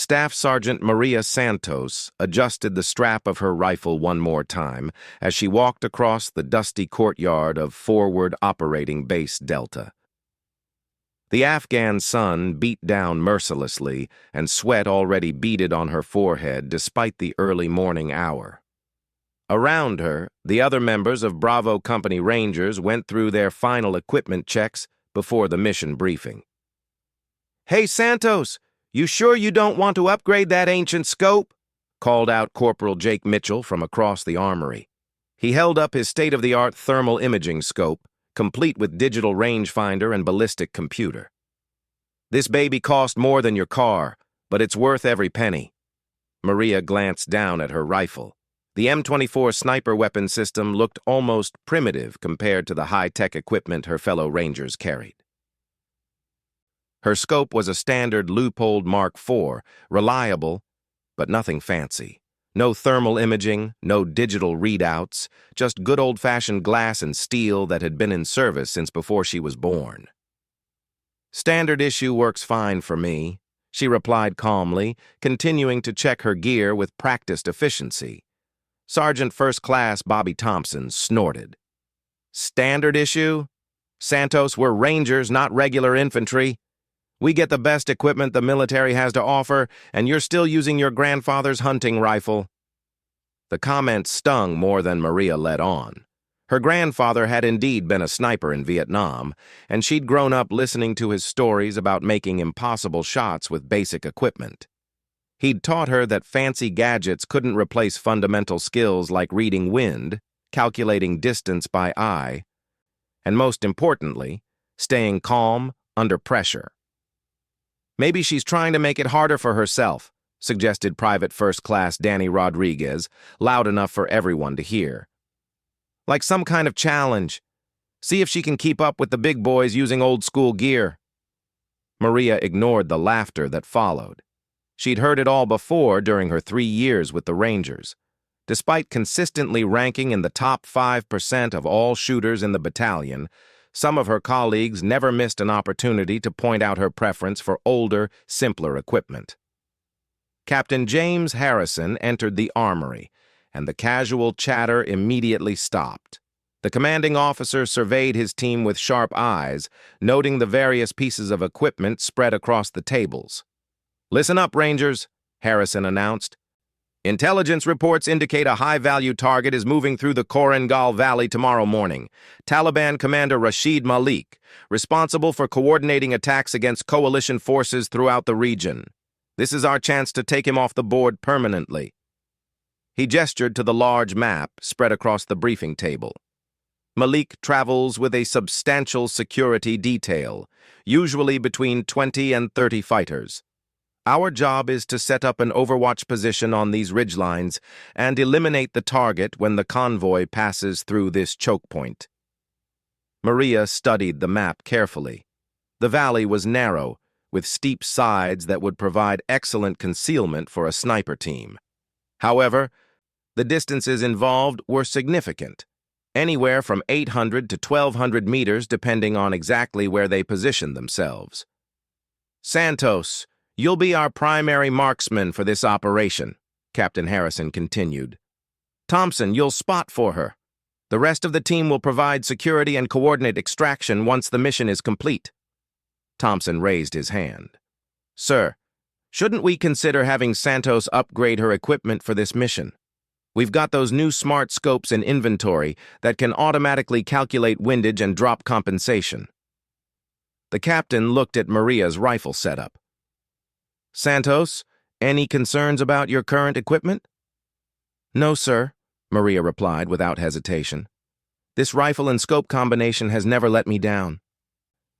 Staff Sergeant Maria Santos adjusted the strap of her rifle one more time as she walked across the dusty courtyard of Forward Operating Base Delta. The Afghan sun beat down mercilessly, and sweat already beaded on her forehead despite the early morning hour. Around her, the other members of Bravo Company Rangers went through their final equipment checks before the mission briefing. "Hey, Santos, you sure you don't want to upgrade that ancient scope?" called out Corporal Jake Mitchell from across the armory. He held up his state-of-the-art thermal imaging scope, complete with digital rangefinder and ballistic computer. "This baby cost more than your car, but it's worth every penny." Maria glanced down at her rifle. The M24 sniper weapon system looked almost primitive compared to the high-tech equipment her fellow Rangers carried. Her scope was a standard Leupold Mark IV, reliable, but nothing fancy. No thermal imaging, no digital readouts, just good old-fashioned glass and steel that had been in service since before she was born. "Standard issue works fine for me," she replied calmly, continuing to check her gear with practiced efficiency. Sergeant First Class Bobby Thompson snorted. "Standard issue? Santos, we're Rangers, not regular infantry. We get the best equipment the military has to offer, and you're still using your grandfather's hunting rifle." The comment stung more than Maria let on. Her grandfather had indeed been a sniper in Vietnam, and she'd grown up listening to his stories about making impossible shots with basic equipment. He'd taught her that fancy gadgets couldn't replace fundamental skills like reading wind, calculating distance by eye, and most importantly, staying calm under pressure. "Maybe she's trying to make it harder for herself," suggested Private First Class Danny Rodriguez, loud enough for everyone to hear. "Like some kind of challenge. See if she can keep up with the big boys using old-school gear." Maria ignored the laughter that followed. She'd heard it all before during her 3 years with the Rangers. Despite consistently ranking in the top 5% of all shooters in the battalion, some of her colleagues never missed an opportunity to point out her preference for older, simpler equipment. Captain James Harrison entered the armory, and the casual chatter immediately stopped. The commanding officer surveyed his team with sharp eyes, noting the various pieces of equipment spread across the tables. "Listen up, Rangers," Harrison announced. "Intelligence reports indicate a high-value target is moving through the Korengal Valley tomorrow morning. Taliban Commander Rashid Malik, responsible for coordinating attacks against coalition forces throughout the region. This is our chance to take him off the board permanently." He gestured to the large map spread across the briefing table. "Malik travels with a substantial security detail, usually between 20 and 30 fighters. Our job is to set up an overwatch position on these ridgelines and eliminate the target when the convoy passes through this choke point." Maria studied the map carefully. The valley was narrow, with steep sides that would provide excellent concealment for a sniper team. However, the distances involved were significant, anywhere from 800 to 1,200 meters depending on exactly where they positioned themselves. "Santos, you'll be our primary marksman for this operation," Captain Harrison continued. "Thompson, you'll spot for her. The rest of the team will provide security and coordinate extraction once the mission is complete." Thompson raised his hand. "Sir, shouldn't we consider having Santos upgrade her equipment for this mission? We've got those new smart scopes in inventory that can automatically calculate windage and drop compensation." The captain looked at Maria's rifle setup. "Santos, any concerns about your current equipment?" "No, sir," Maria replied without hesitation. "This rifle and scope combination has never let me down.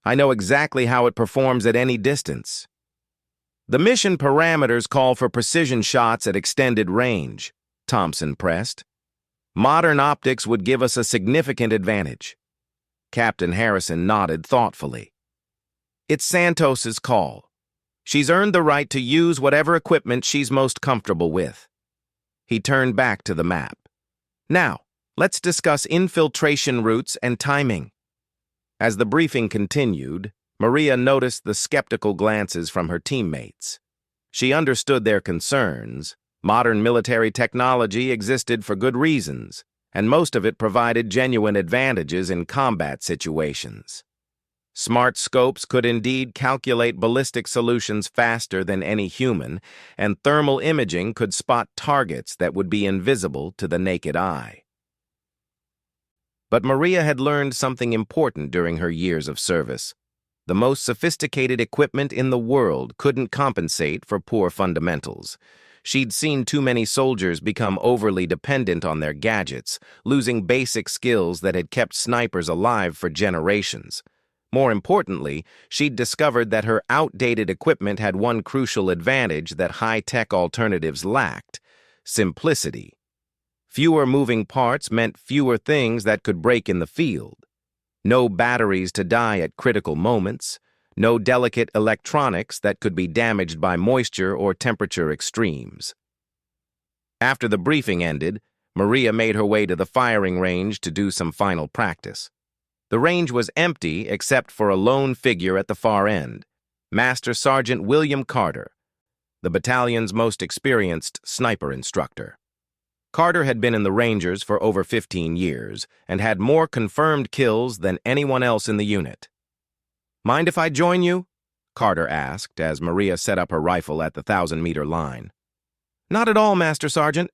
I know exactly how it performs at any distance. The mission parameters call for precision shots at extended range," Thompson pressed. "Modern optics would give us a significant advantage." Captain Harrison nodded thoughtfully. "It's Santos's call. She's earned the right to use whatever equipment she's most comfortable with." He turned back to the map. "Now, let's discuss infiltration routes and timing." As the briefing continued, Maria noticed the skeptical glances from her teammates. She understood their concerns. Modern military technology existed for good reasons, and most of it provided genuine advantages in combat situations. Smart scopes could indeed calculate ballistic solutions faster than any human, and thermal imaging could spot targets that would be invisible to the naked eye. But Maria had learned something important during her years of service. The most sophisticated equipment in the world couldn't compensate for poor fundamentals. She'd seen too many soldiers become overly dependent on their gadgets, losing basic skills that had kept snipers alive for generations. More importantly, she'd discovered that her outdated equipment had one crucial advantage that high-tech alternatives lacked: simplicity. Fewer moving parts meant fewer things that could break in the field. No batteries to die at critical moments, no delicate electronics that could be damaged by moisture or temperature extremes. After the briefing ended, Maria made her way to the firing range to do some final practice. The range was empty except for a lone figure at the far end, Master Sergeant William Carter, the battalion's most experienced sniper instructor. Carter had been in the Rangers for over 15 years and had more confirmed kills than anyone else in the unit. "Mind if I join you?" Carter asked as Maria set up her rifle at the 1,000-meter line. "Not at all, Master Sergeant."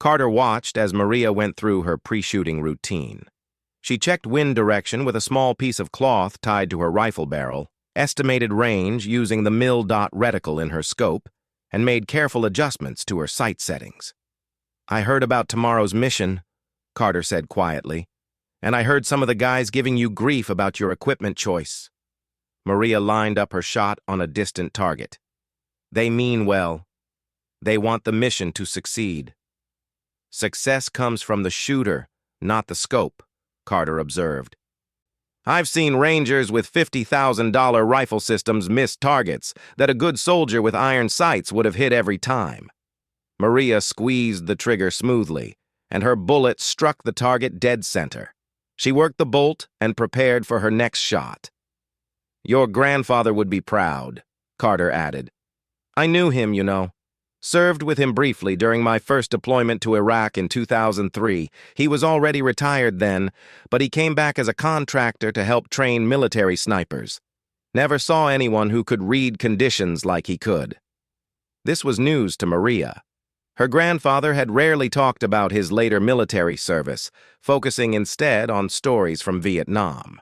Carter watched as Maria went through her pre-shooting routine. She checked wind direction with a small piece of cloth tied to her rifle barrel, estimated range using the mil-dot reticle in her scope, and made careful adjustments to her sight settings. "I heard about tomorrow's mission," Carter said quietly, "and I heard some of the guys giving you grief about your equipment choice." Maria lined up her shot on a distant target. "They mean well. They want the mission to succeed." "Success comes from the shooter, not the scope," Carter observed. "I've seen Rangers with $50,000 rifle systems miss targets that a good soldier with iron sights would have hit every time." Maria squeezed the trigger smoothly, and her bullet struck the target dead center. She worked the bolt and prepared for her next shot. "Your grandfather would be proud," Carter added. "I knew him, you know. Served with him briefly during my first deployment to Iraq in 2003. He was already retired then, but he came back as a contractor to help train military snipers. Never saw anyone who could read conditions like he could." This was news to Maria. Her grandfather had rarely talked about his later military service, focusing instead on stories from Vietnam.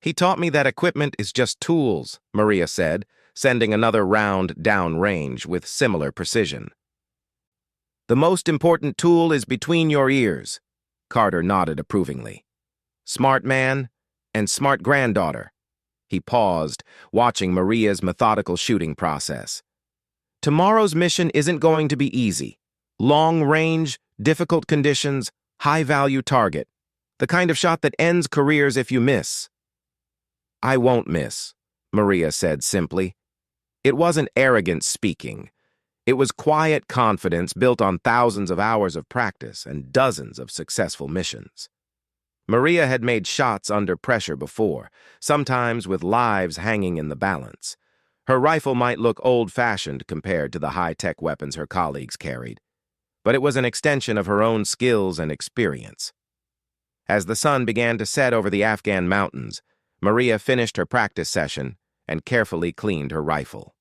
"He taught me that equipment is just tools," Maria said, sending another round downrange with similar precision. "The most important tool is between your ears," Carter nodded approvingly. "Smart man and smart granddaughter." He paused, watching Maria's methodical shooting process. "Tomorrow's mission isn't going to be easy. Long range, difficult conditions, high-value target. The kind of shot that ends careers if you miss." "I won't miss," Maria said simply. It wasn't arrogance speaking. It was quiet confidence built on thousands of hours of practice and dozens of successful missions. Maria had made shots under pressure before, sometimes with lives hanging in the balance. Her rifle might look old-fashioned compared to the high-tech weapons her colleagues carried, but it was an extension of her own skills and experience. As the sun began to set over the Afghan mountains, Maria finished her practice session and carefully cleaned her rifle.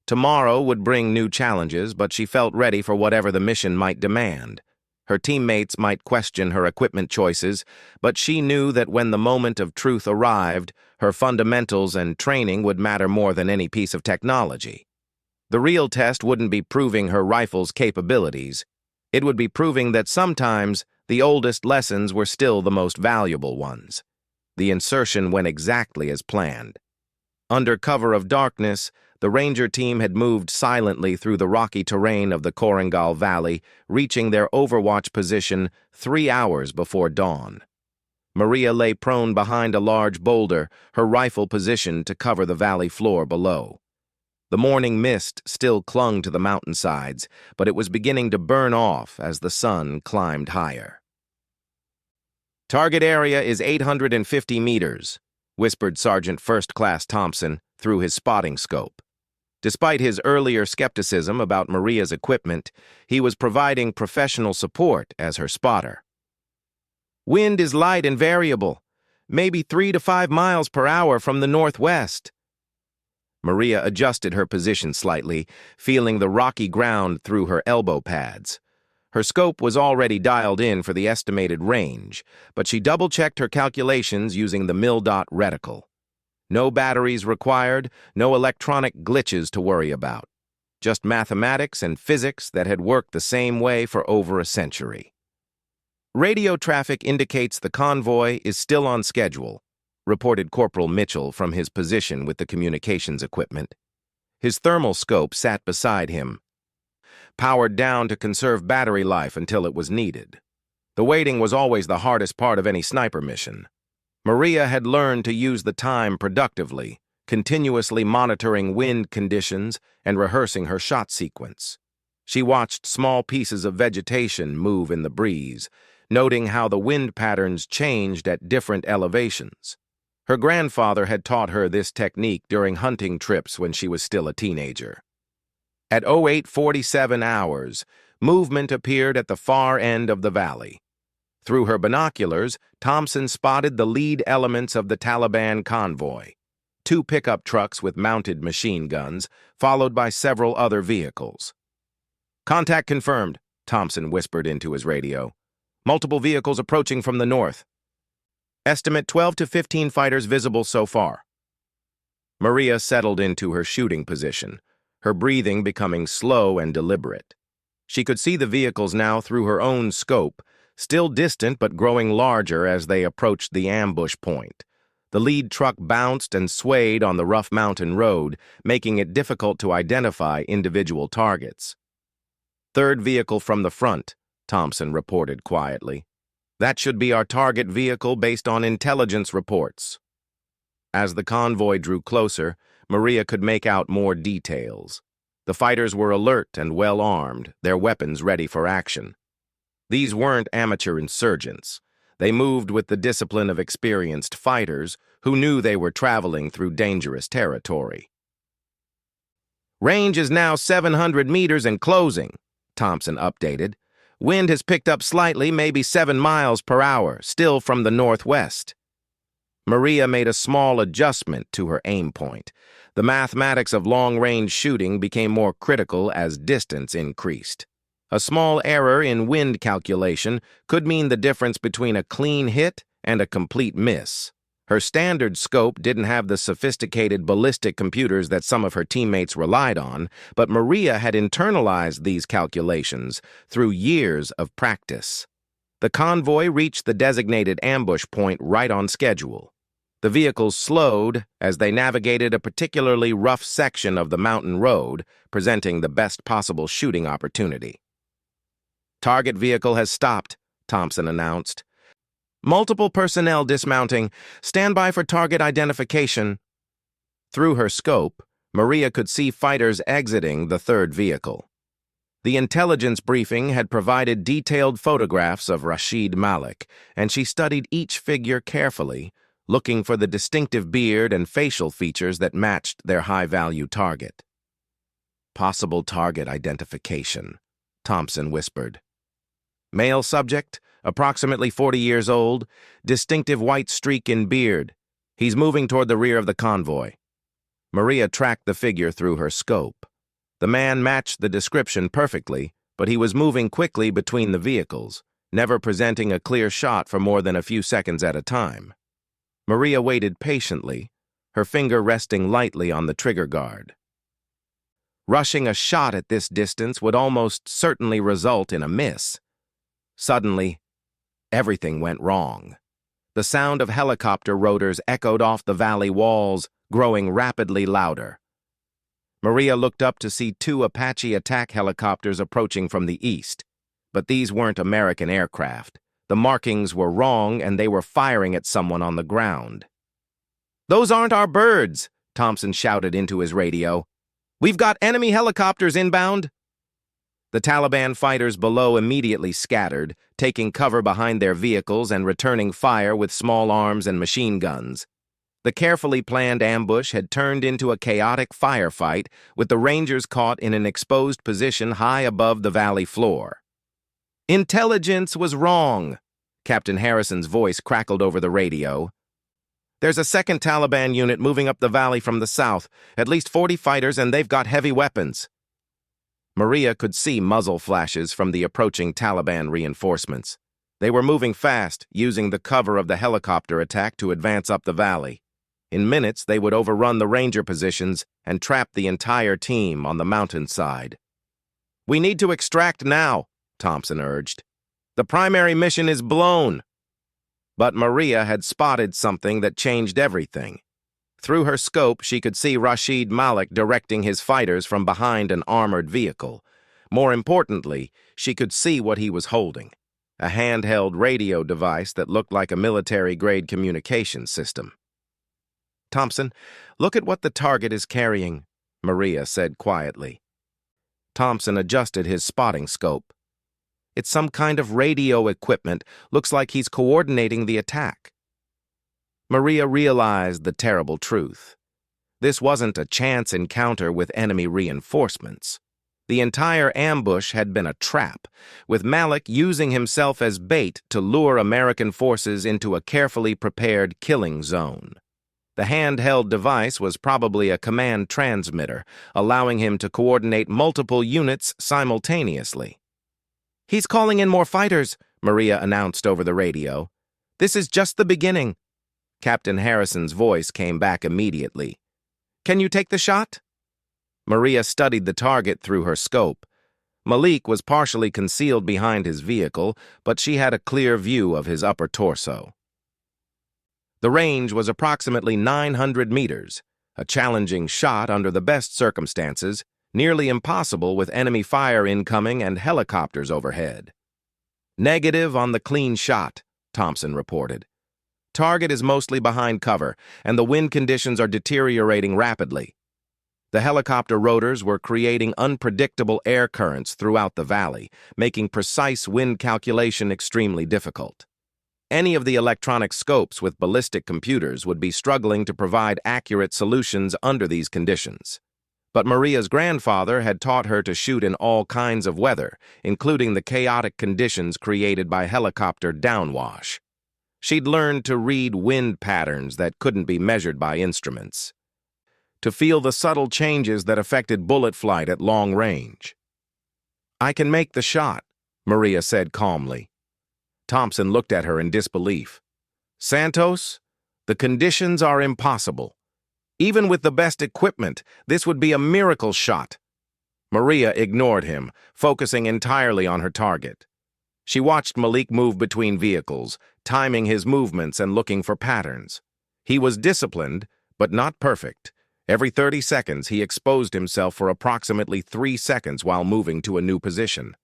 Tomorrow would bring new challenges, but she felt ready for whatever the mission might demand. Her teammates might question her equipment choices, but she knew that when the moment of truth arrived, her fundamentals and training would matter more than any piece of technology. The real test wouldn't be proving her rifle's capabilities. It would be proving that sometimes the oldest lessons were still the most valuable ones. The insertion went exactly as planned. Under cover of darkness, the Ranger team had moved silently through the rocky terrain of the Korangal Valley, reaching their overwatch position 3 hours before dawn. Maria lay prone behind a large boulder, her rifle positioned to cover the valley floor below. The morning mist still clung to the mountainsides, but it was beginning to burn off as the sun climbed higher. "Target area is 850 meters," whispered Sergeant First Class Thompson through his spotting scope. Despite his earlier skepticism about Maria's equipment, he was providing professional support as her spotter. Wind is light and variable, maybe 3 to 5 miles per hour from the northwest. Maria adjusted her position slightly, feeling the rocky ground through her elbow pads. Her scope was already dialed in for the estimated range, but she double-checked her calculations using the mil-dot reticle. No batteries required, no electronic glitches to worry about. Just mathematics and physics that had worked the same way for over a century. Radio traffic indicates the convoy is still on schedule, reported Corporal Mitchell from his position with the communications equipment. His thermal scope sat beside him, powered down to conserve battery life until it was needed. The waiting was always the hardest part of any sniper mission. Maria had learned to use the time productively, continuously monitoring wind conditions and rehearsing her shot sequence. She watched small pieces of vegetation move in the breeze, noting how the wind patterns changed at different elevations. Her grandfather had taught her this technique during hunting trips when she was still a teenager. At 08:47 hours, movement appeared at the far end of the valley. Through her binoculars, Thompson spotted the lead elements of the Taliban convoy: 2 pickup trucks with mounted machine guns, followed by several other vehicles. "Contact confirmed," Thompson whispered into his radio. "Multiple vehicles approaching from the north. Estimate 12 to 15 fighters visible so far." Maria settled into her shooting position, her breathing becoming slow and deliberate. She could see the vehicles now through her own scope, still distant but growing larger as they approached the ambush point. The lead truck bounced and swayed on the rough mountain road, making it difficult to identify individual targets. "Third vehicle from the front," Thompson reported quietly. "That should be our target vehicle based on intelligence reports." As the convoy drew closer, Maria could make out more details. The fighters were alert and well-armed, their weapons ready for action. These weren't amateur insurgents. They moved with the discipline of experienced fighters who knew they were traveling through dangerous territory. "Range is now 700 meters and closing," Thompson updated. "Wind has picked up slightly, maybe 7 miles per hour, still from the northwest." Maria made a small adjustment to her aim point. The mathematics of long-range shooting became more critical as distance increased. A small error in wind calculation could mean the difference between a clean hit and a complete miss. Her standard scope didn't have the sophisticated ballistic computers that some of her teammates relied on, but Maria had internalized these calculations through years of practice. The convoy reached the designated ambush point right on schedule. The vehicles slowed as they navigated a particularly rough section of the mountain road, presenting the best possible shooting opportunity. "Target vehicle has stopped," Thompson announced. "Multiple personnel dismounting. Stand by for target identification." Through her scope, Maria could see fighters exiting the third vehicle. The intelligence briefing had provided detailed photographs of Rashid Malik, and she studied each figure carefully, looking for the distinctive beard and facial features that matched their high-value target. "Possible target identification," Thompson whispered. "Male subject, approximately 40 years old, distinctive white streak in beard. He's moving toward the rear of the convoy." Maria tracked the figure through her scope. The man matched the description perfectly, but he was moving quickly between the vehicles, never presenting a clear shot for more than a few seconds at a time. Maria waited patiently, her finger resting lightly on the trigger guard. Rushing a shot at this distance would almost certainly result in a miss. Suddenly, everything went wrong. The sound of helicopter rotors echoed off the valley walls, growing rapidly louder. Maria looked up to see 2 Apache attack helicopters approaching from the east. But these weren't American aircraft. The markings were wrong, and they were firing at someone on the ground. "Those aren't our birds," Thompson shouted into his radio. "We've got enemy helicopters inbound." The Taliban fighters below immediately scattered, taking cover behind their vehicles and returning fire with small arms and machine guns. The carefully planned ambush had turned into a chaotic firefight, with the Rangers caught in an exposed position high above the valley floor. "Intelligence was wrong," Captain Harrison's voice crackled over the radio. "There's a second Taliban unit moving up the valley from the south, at least 40 fighters, and they've got heavy weapons." Maria could see muzzle flashes from the approaching Taliban reinforcements. They were moving fast, using the cover of the helicopter attack to advance up the valley. In minutes, they would overrun the Ranger positions and trap the entire team on the mountainside. "We need to extract now," Thompson urged. "The primary mission is blown." But Maria had spotted something that changed everything. Through her scope, she could see Rashid Malik directing his fighters from behind an armored vehicle. More importantly, she could see what he was holding: a handheld radio device that looked like a military-grade communications system. "Thompson, look at what the target is carrying," Maria said quietly. Thompson adjusted his spotting scope. "It's some kind of radio equipment. Looks like he's coordinating the attack." Maria realized the terrible truth. This wasn't a chance encounter with enemy reinforcements. The entire ambush had been a trap, with Malik using himself as bait to lure American forces into a carefully prepared killing zone. The handheld device was probably a command transmitter, allowing him to coordinate multiple units simultaneously. "He's calling in more fighters," Maria announced over the radio. "This is just the beginning." Captain Harrison's voice came back immediately. "Can you take the shot?" Maria studied the target through her scope. Malik was partially concealed behind his vehicle, but she had a clear view of his upper torso. The range was approximately 900 meters, a challenging shot under the best circumstances, nearly impossible with enemy fire incoming and helicopters overhead. "Negative on the clean shot," Thompson reported. "Target is mostly behind cover, and the wind conditions are deteriorating rapidly." The helicopter rotors were creating unpredictable air currents throughout the valley, making precise wind calculation extremely difficult. Any of the electronic scopes with ballistic computers would be struggling to provide accurate solutions under these conditions. But Maria's grandfather had taught her to shoot in all kinds of weather, including the chaotic conditions created by helicopter downwash. She'd learned to read wind patterns that couldn't be measured by instruments, to feel the subtle changes that affected bullet flight at long range. "I can make the shot," Maria said calmly. Thompson looked at her in disbelief. "Santos, the conditions are impossible. Even with the best equipment, this would be a miracle shot." Maria ignored him, focusing entirely on her target. She watched Malik move between vehicles, timing his movements and looking for patterns. He was disciplined, but not perfect. Every 30 seconds, he exposed himself for approximately 3 seconds while moving to a new position.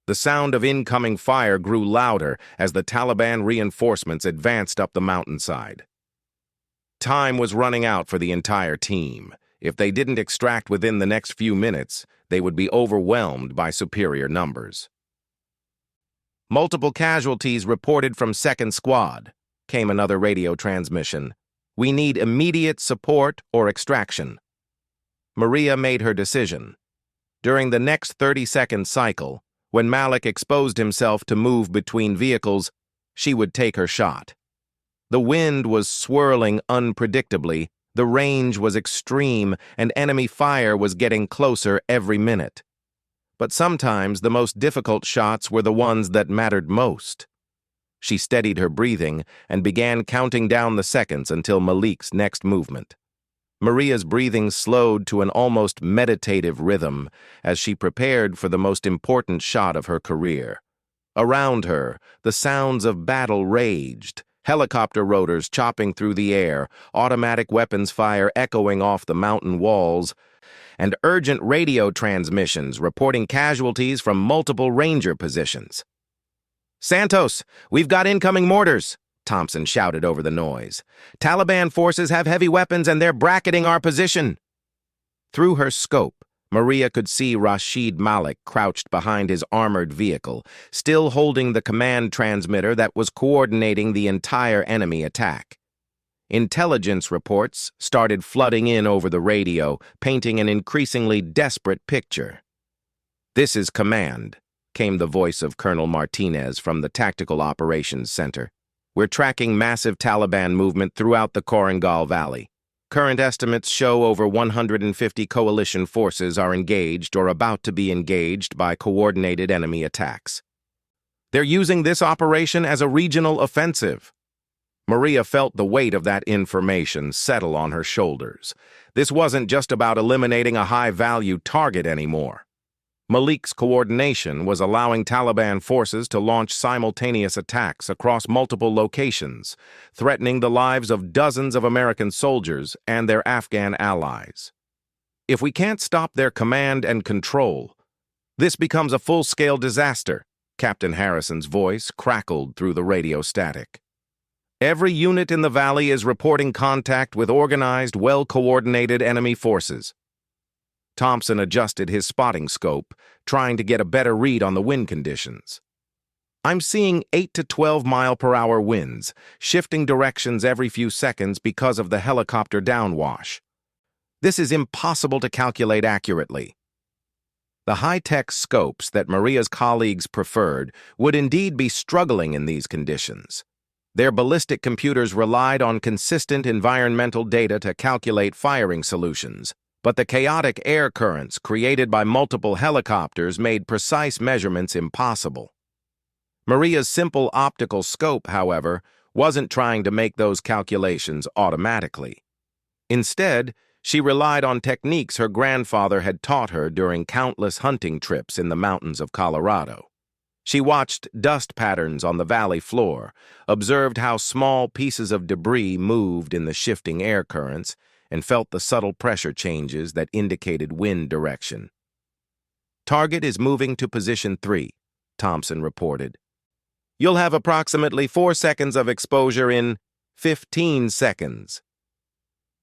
The sound of incoming fire grew louder as the Taliban reinforcements advanced up the mountainside. Time was running out for the entire team. If they didn't extract within the next few minutes, they would be overwhelmed by superior numbers. "Multiple casualties reported from 2nd Squad," came another radio transmission. "We need immediate support or extraction." Maria made her decision. During the next 30-second cycle, when Malik exposed himself to move between vehicles, she would take her shot. The wind was swirling unpredictably, the range was extreme, and enemy fire was getting closer every minute. But sometimes the most difficult shots were the ones that mattered most. She steadied her breathing and began counting down the seconds until Malik's next movement. Maria's breathing slowed to an almost meditative rhythm as she prepared for the most important shot of her career. Around her, the sounds of battle raged, helicopter rotors chopping through the air, automatic weapons fire echoing off the mountain walls, and urgent radio transmissions reporting casualties from multiple Ranger positions. "Santos, we've got incoming mortars," Thompson shouted over the noise. "Taliban forces have heavy weapons and they're bracketing our position." Through her scope, Maria could see Rashid Malik crouched behind his armored vehicle, still holding the command transmitter that was coordinating the entire enemy attack. Intelligence reports started flooding in over the radio, painting an increasingly desperate picture. "This is command," came the voice of Colonel Martinez from the Tactical Operations Center. "We're tracking massive Taliban movement throughout the Korangal Valley. Current estimates show over 150 coalition forces are engaged or about to be engaged by coordinated enemy attacks. They're using this operation as a regional offensive." Maria felt the weight of that information settle on her shoulders. This wasn't just about eliminating a high-value target anymore. Malik's coordination was allowing Taliban forces to launch simultaneous attacks across multiple locations, threatening the lives of dozens of American soldiers and their Afghan allies. If we can't stop their command and control, this becomes a full-scale disaster, Captain Harrison's voice crackled through the radio static. "Every unit in the valley is reporting contact with organized, well-coordinated enemy forces." Thompson adjusted his spotting scope, trying to get a better read on the wind conditions. "I'm seeing 8 to 12-mile-per-hour winds, shifting directions every few seconds because of the helicopter downwash. This is impossible to calculate accurately." The high-tech scopes that Maria's colleagues preferred would indeed be struggling in these conditions. Their ballistic computers relied on consistent environmental data to calculate firing solutions, but the chaotic air currents created by multiple helicopters made precise measurements impossible. Maria's simple optical scope, however, wasn't trying to make those calculations automatically. Instead, she relied on techniques her grandfather had taught her during countless hunting trips in the mountains of Colorado. She watched dust patterns on the valley floor, observed how small pieces of debris moved in the shifting air currents, and felt the subtle pressure changes that indicated wind direction. "Target is moving to position 3, Thompson reported. "You'll have approximately 4 seconds of exposure in 15 seconds.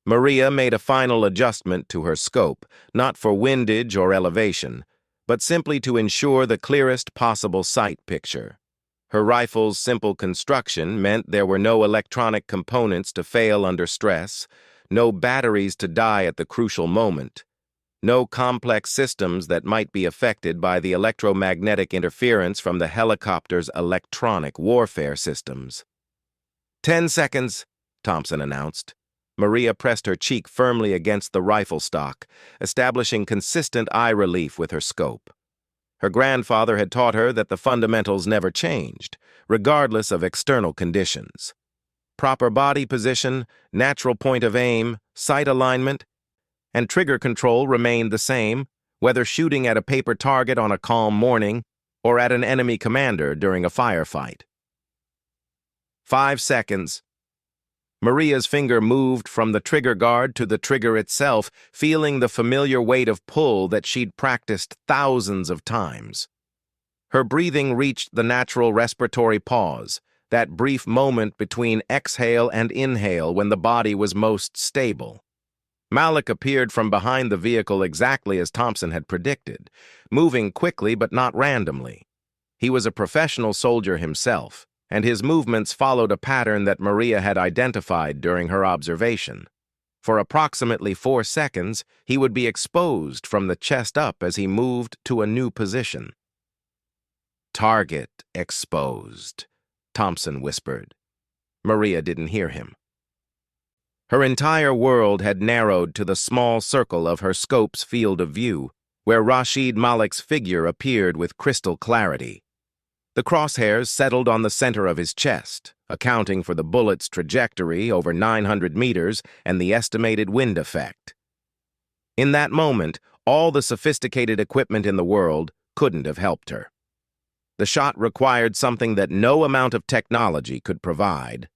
Maria made a final adjustment to her scope, not for windage or elevation, but simply to ensure the clearest possible sight picture. Her rifle's simple construction meant there were no electronic components to fail under stress, no batteries to die at the crucial moment, no complex systems that might be affected by the electromagnetic interference from the helicopter's electronic warfare systems. 10 seconds, Thompson announced. Maria pressed her cheek firmly against the rifle stock, establishing consistent eye relief with her scope. Her grandfather had taught her that the fundamentals never changed, regardless of external conditions. Proper body position, natural point of aim, sight alignment, and trigger control remained the same, whether shooting at a paper target on a calm morning or at an enemy commander during a firefight. 5 seconds. Maria's finger moved from the trigger guard to the trigger itself, feeling the familiar weight of pull that she'd practiced thousands of times. Her breathing reached the natural respiratory pause, that brief moment between exhale and inhale when the body was most stable. Malik appeared from behind the vehicle exactly as Thompson had predicted, moving quickly but not randomly. He was a professional soldier himself, and his movements followed a pattern that Maria had identified during her observation. For approximately 4 seconds, he would be exposed from the chest up as he moved to a new position. "Target exposed," Thompson whispered. Maria didn't hear him. Her entire world had narrowed to the small circle of her scope's field of view, where Rashid Malik's figure appeared with crystal clarity. The crosshairs settled on the center of his chest, accounting for the bullet's trajectory over 900 meters and the estimated wind effect. In that moment, all the sophisticated equipment in the world couldn't have helped her. The shot required something that no amount of technology could provide.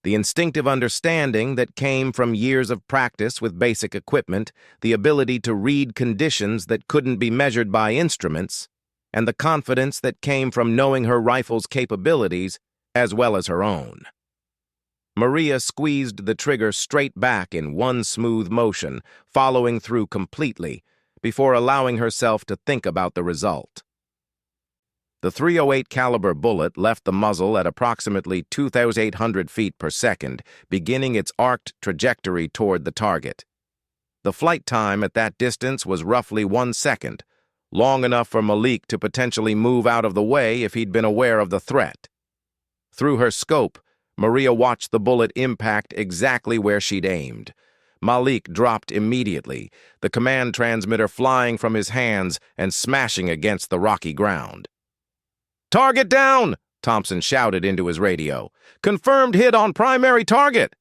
The instinctive understanding that came from years of practice with basic equipment, the ability to read conditions that couldn't be measured by instruments, and the confidence that came from knowing her rifle's capabilities as well as her own. Maria squeezed the trigger straight back in one smooth motion, following through completely, before allowing herself to think about the result. The .308 caliber bullet left the muzzle at approximately 2,800 feet per second, beginning its arced trajectory toward the target. The flight time at that distance was roughly 1 second, long enough for Malik to potentially move out of the way if he'd been aware of the threat. Through her scope, Maria watched the bullet impact exactly where she'd aimed. Malik dropped immediately, the command transmitter flying from his hands and smashing against the rocky ground. "Target down!" Thompson shouted into his radio. "Confirmed hit on primary target!"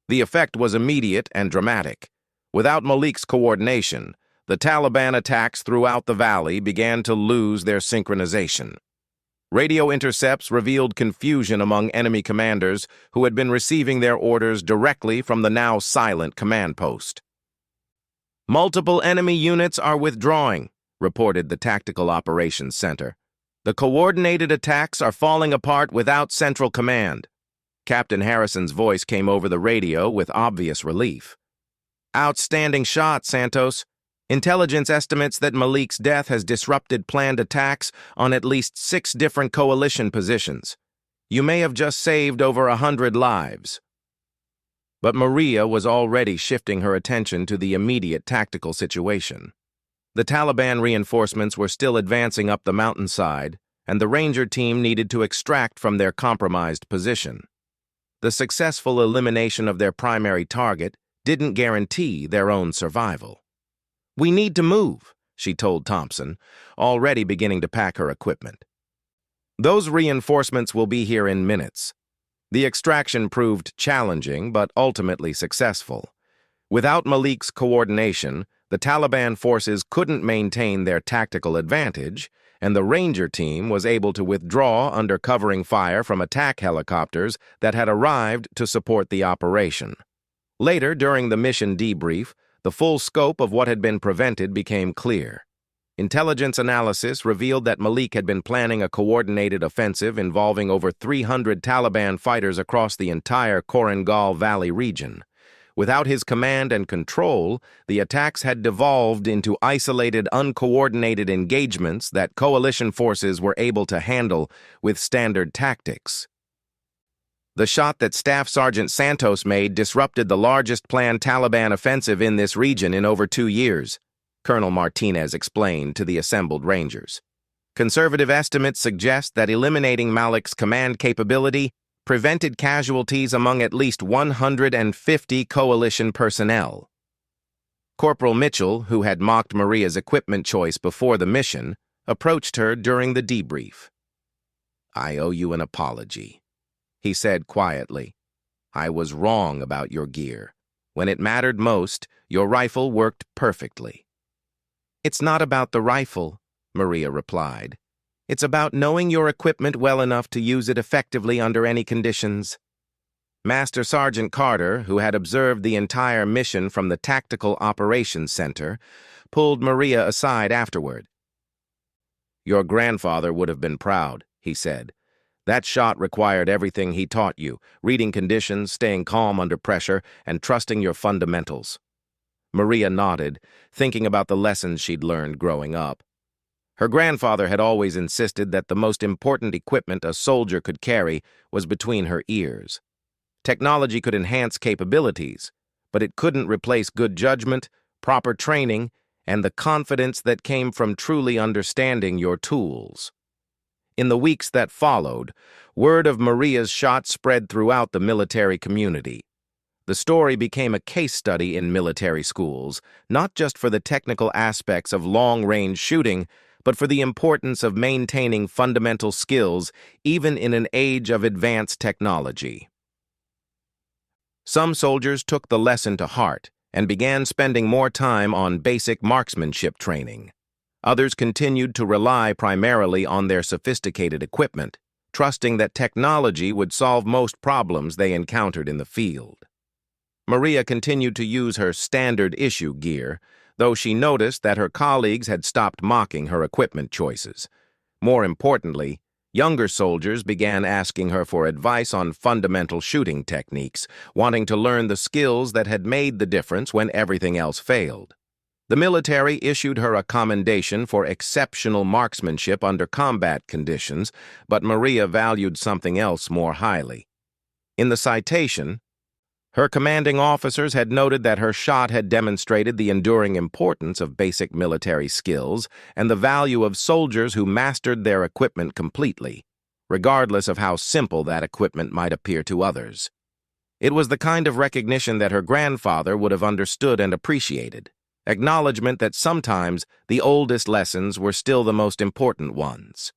The effect was immediate and dramatic. Without Malik's coordination, the Taliban attacks throughout the valley began to lose their synchronization. Radio intercepts revealed confusion among enemy commanders who had been receiving their orders directly from the now silent command post. "Multiple enemy units are withdrawing," reported the Tactical Operations Center. "The coordinated attacks are falling apart without central command." Captain Harrison's voice came over the radio with obvious relief. "Outstanding shot, Santos. Intelligence estimates that Malik's death has disrupted planned attacks on at least 6 different coalition positions. You may have just saved over 100 lives." But Maria was already shifting her attention to the immediate tactical situation. The Taliban reinforcements were still advancing up the mountainside, and the Ranger team needed to extract from their compromised position. The successful elimination of their primary target didn't guarantee their own survival. "We need to move," she told Thompson, already beginning to pack her equipment. "Those reinforcements will be here in minutes." The extraction proved challenging, but ultimately successful. Without Malik's coordination, the Taliban forces couldn't maintain their tactical advantage, and the Ranger team was able to withdraw under covering fire from attack helicopters that had arrived to support the operation. Later, during the mission debrief, the full scope of what had been prevented became clear. Intelligence analysis revealed that Malik had been planning a coordinated offensive involving over 300 Taliban fighters across the entire Korengal Valley region. Without his command and control, the attacks had devolved into isolated, uncoordinated engagements that coalition forces were able to handle with standard tactics. "The shot that Staff Sergeant Santos made disrupted the largest planned Taliban offensive in this region in over 2 years," Colonel Martinez explained to the assembled Rangers. "Conservative estimates suggest that eliminating Malik's command capability prevented casualties among at least 150 coalition personnel." Corporal Mitchell, who had mocked Maria's equipment choice before the mission, approached her during the debrief. "I owe you an apology," he said quietly. "I was wrong about your gear. When it mattered most, your rifle worked perfectly." "It's not about the rifle," Maria replied. "It's about knowing your equipment well enough to use it effectively under any conditions." Master Sergeant Carter, who had observed the entire mission from the Tactical Operations Center, pulled Maria aside afterward. "Your grandfather would have been proud," he said. "That shot required everything he taught you, reading conditions, staying calm under pressure, and trusting your fundamentals." Maria nodded, thinking about the lessons she'd learned growing up. Her grandfather had always insisted that the most important equipment a soldier could carry was between her ears. Technology could enhance capabilities, but it couldn't replace good judgment, proper training, and the confidence that came from truly understanding your tools. In the weeks that followed, word of Maria's shot spread throughout the military community. The story became a case study in military schools, not just for the technical aspects of long-range shooting, but for the importance of maintaining fundamental skills even in an age of advanced technology. Some soldiers took the lesson to heart and began spending more time on basic marksmanship training. Others continued to rely primarily on their sophisticated equipment, trusting that technology would solve most problems they encountered in the field. Maria continued to use her standard-issue gear, though she noticed that her colleagues had stopped mocking her equipment choices. More importantly, younger soldiers began asking her for advice on fundamental shooting techniques, wanting to learn the skills that had made the difference when everything else failed. The military issued her a commendation for exceptional marksmanship under combat conditions, but Maria valued something else more highly. In the citation, her commanding officers had noted that her shot had demonstrated the enduring importance of basic military skills and the value of soldiers who mastered their equipment completely, regardless of how simple that equipment might appear to others. It was the kind of recognition that her grandfather would have understood and appreciated, acknowledgement that sometimes the oldest lessons were still the most important ones.